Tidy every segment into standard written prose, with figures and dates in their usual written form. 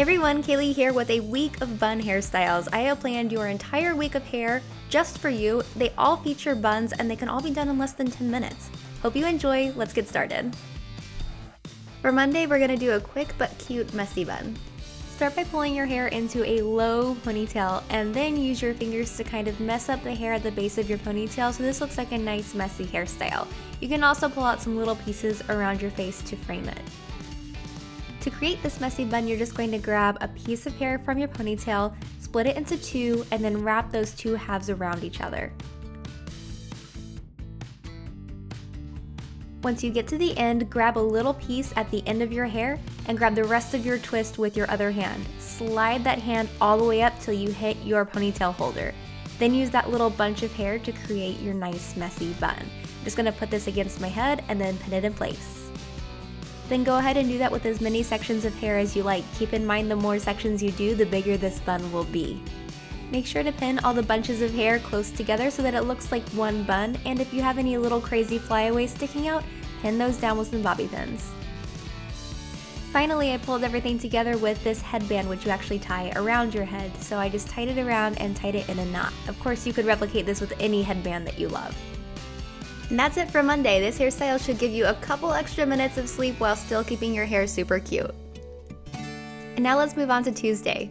Hey everyone, Kaylee here with a week of bun hairstyles. I have planned your entire week of hair just for you. They all feature buns and they can all be done in less than 10 minutes. Hope you enjoy, let's get started. For Monday, we're gonna do a quick but cute messy bun. Start by pulling your hair into a low ponytail and then use your fingers to kind of mess up the hair at the base of your ponytail so this looks like a nice messy hairstyle. You can also pull out some little pieces around your face to frame it. To create this messy bun, you're just going to grab a piece of hair from your ponytail, split it into two, and then wrap those two halves around each other. Once you get to the end, grab a little piece at the end of your hair and grab the rest of your twist with your other hand. Slide that hand all the way up till you hit your ponytail holder. Then use that little bunch of hair to create your nice messy bun. I'm just gonna put this against my head and then pin it in place. Then go ahead and do that with as many sections of hair as you like. Keep in mind the more sections you do, the bigger this bun will be. Make sure to pin all the bunches of hair close together so that it looks like one bun, and if you have any little crazy flyaways sticking out, pin those down with some bobby pins. Finally, I pulled everything together with this headband, which you actually tie around your head, so I just tied it around and tied it in a knot. Of course, you could replicate this with any headband that you love. And that's it for Monday. This hairstyle should give you a couple extra minutes of sleep while still keeping your hair super cute. And now let's move on to Tuesday.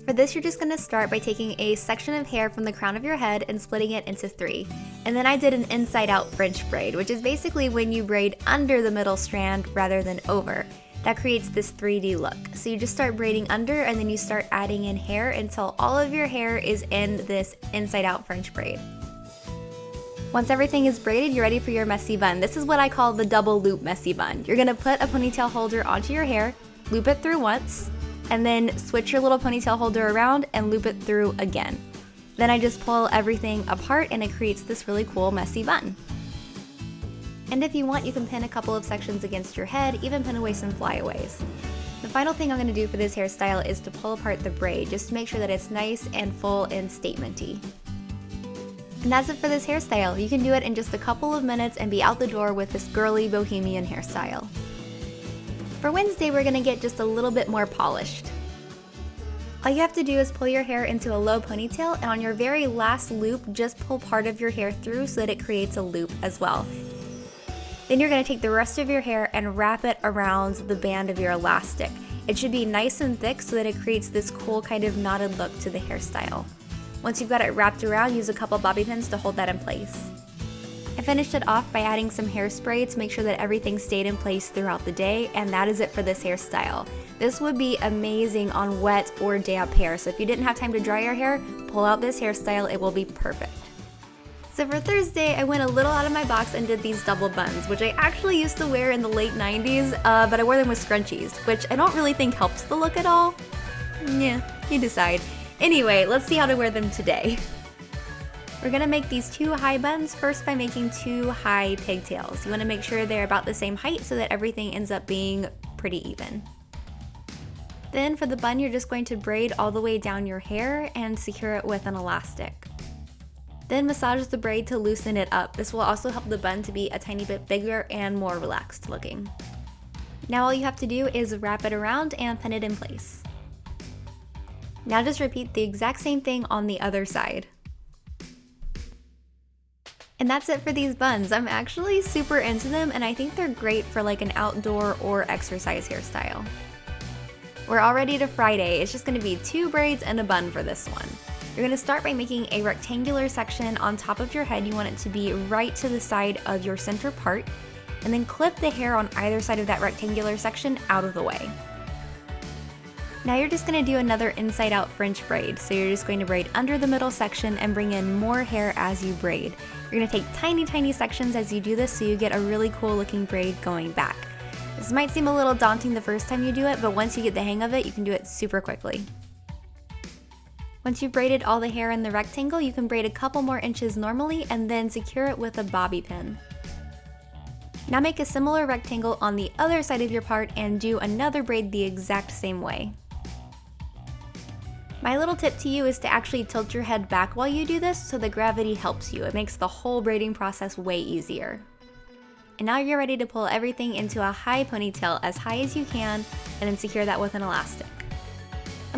For this, you're just going to start by taking a section of hair from the crown of your head and splitting it into three. And then I did an inside out French braid, which is basically when you braid under the middle strand rather than over. That creates this 3D look. So you just start braiding under and then you start adding in hair until all of your hair is in this inside out French braid. Once everything is braided, you're ready for your messy bun. This is what I call the double loop messy bun. You're gonna put a ponytail holder onto your hair, loop it through once, and then switch your little ponytail holder around and loop it through again. Then I just pull everything apart and it creates this really cool messy bun. And if you want, you can pin a couple of sections against your head, even pin away some flyaways. The final thing I'm gonna do for this hairstyle is to pull apart the braid, just to make sure that it's nice and full and statement-y. And that's it for this hairstyle. You can do it in just a couple of minutes and be out the door with this girly bohemian hairstyle. For Wednesday, we're gonna get just a little bit more polished. All you have to do is pull your hair into a low ponytail, and on your very last loop, just pull part of your hair through so that it creates a loop as well. Then you're gonna take the rest of your hair and wrap it around the band of your elastic. It should be nice and thick so that it creates this cool kind of knotted look to the hairstyle. Once you've got it wrapped around, use a couple bobby pins to hold that in place. I finished it off by adding some hairspray to make sure that everything stayed in place throughout the day, and that is it for this hairstyle. This would be amazing on wet or damp hair, so if you didn't have time to dry your hair, pull out this hairstyle, it will be perfect. So for Thursday, I went a little out of my box and did these double buns, which I actually used to wear in the late 90s, but I wore them with scrunchies, which I don't really think helps the look at all. Yeah, you decide. Anyway, let's see how to wear them today. We're gonna make these two high buns first by making two high pigtails. You wanna make sure they're about the same height so that everything ends up being pretty even. Then for the bun, you're just going to braid all the way down your hair and secure it with an elastic. Then massage the braid to loosen it up. This will also help the bun to be a tiny bit bigger and more relaxed looking. Now all you have to do is wrap it around and pin it in place. Now just repeat the exact same thing on the other side. And that's it for these buns. I'm actually super into them and I think they're great for like an outdoor or exercise hairstyle. We're all ready to Friday. It's just gonna be two braids and a bun for this one. You're gonna start by making a rectangular section on top of your head. You want it to be right to the side of your center part, and then clip the hair on either side of that rectangular section out of the way. Now you're just gonna do another inside out French braid. So you're just going to braid under the middle section and bring in more hair as you braid. You're gonna take tiny sections as you do this so you get a really cool looking braid going back. This might seem a little daunting the first time you do it, but once you get the hang of it, you can do it super quickly. Once you've braided all the hair in the rectangle, you can braid a couple more inches normally and then secure it with a bobby pin. Now make a similar rectangle on the other side of your part and do another braid the exact same way. My little tip to you is to actually tilt your head back while you do this so the gravity helps you. It makes the whole braiding process way easier. And now you're ready to pull everything into a high ponytail as high as you can and then secure that with an elastic.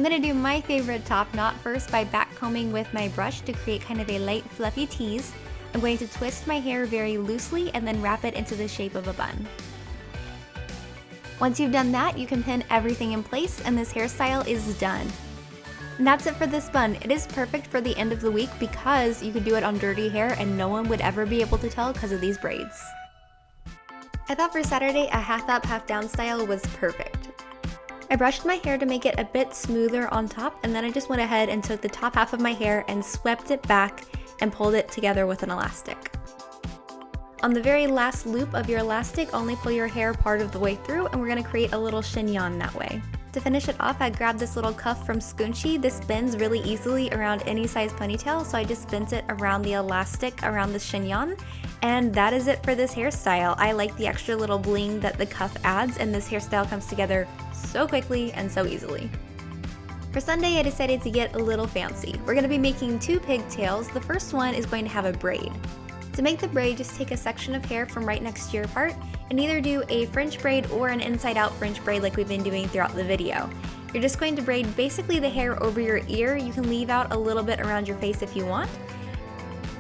I'm going to do my favorite top knot first by backcombing with my brush to create kind of a light fluffy tease. I'm going to twist my hair very loosely and then wrap it into the shape of a bun. Once you've done that, you can pin everything in place and this hairstyle is done. And that's it for this bun. It is perfect for the end of the week because you could do it on dirty hair and no one would ever be able to tell because of these braids. I thought for Saturday a half up, half down style was perfect. I brushed my hair to make it a bit smoother on top, and then I just went ahead and took the top half of my hair and swept it back and pulled it together with an elastic. On the very last loop of your elastic, only pull your hair part of the way through and we're going to create a little chignon that way. To finish it off, I grabbed this little cuff from Scoonchy. This bends really easily around any size ponytail, so I just bent it around the elastic around the chignon. And that is it for this hairstyle. I like the extra little bling that the cuff adds, and this hairstyle comes together so quickly and so easily. For Sunday, I decided to get a little fancy. We're going to be making two pigtails. The first one is going to have a braid. To make the braid, just take a section of hair from right next to your part and either do a French braid or an inside out French braid like we've been doing throughout the video. You're just going to braid basically the hair over your ear. You can leave out a little bit around your face if you want.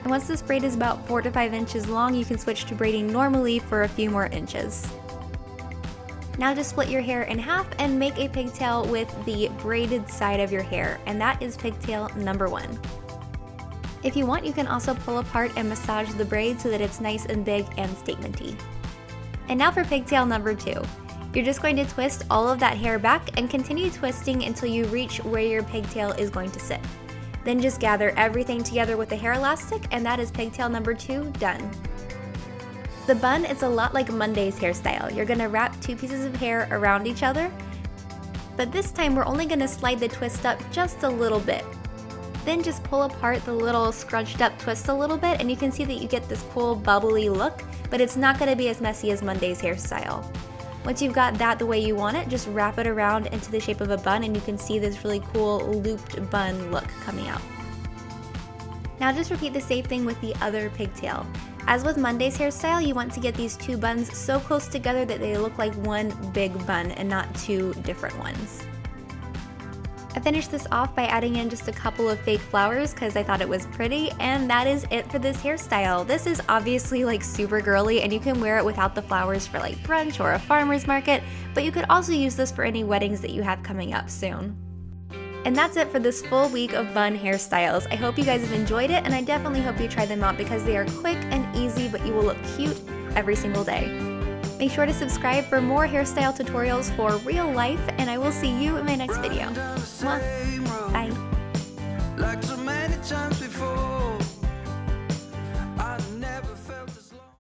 And once this braid is about 4 to 5 inches long, you can switch to braiding normally for a few more inches. Now just split your hair in half and make a pigtail with the braided side of your hair, and that is pigtail number 1. If you want, you can also pull apart and massage the braid so that it's nice and big and statementy. And now for pigtail number 2. You're just going to twist all of that hair back and continue twisting until you reach where your pigtail is going to sit. Then just gather everything together with the hair elastic, and that is pigtail number 2 done. The bun is a lot like Monday's hairstyle. You're going to wrap 2 pieces of hair around each other, but this time we're only going to slide the twist up just a little bit. Then just pull apart the little scrunched up twist a little bit and you can see that you get this cool bubbly look, but it's not going to be as messy as Monday's hairstyle. Once you've got that the way you want it, just wrap it around into the shape of a bun and you can see this really cool looped bun look coming out. Now just repeat the same thing with the other pigtail. As with Monday's hairstyle, you want to get these 2 buns so close together that they look like one big bun and not 2 different ones. I finished this off by adding in just a couple of fake flowers because I thought it was pretty, and that is it for this hairstyle. This is obviously like super girly and you can wear it without the flowers for like brunch or a farmer's market, but you could also use this for any weddings that you have coming up soon. And that's it for this full week of bun hairstyles. I hope you guys have enjoyed it and I definitely hope you try them out because they are quick and easy, but you will look cute every single day. Make sure to subscribe for more hairstyle tutorials for real life, and I will see you in my next video. Mwah.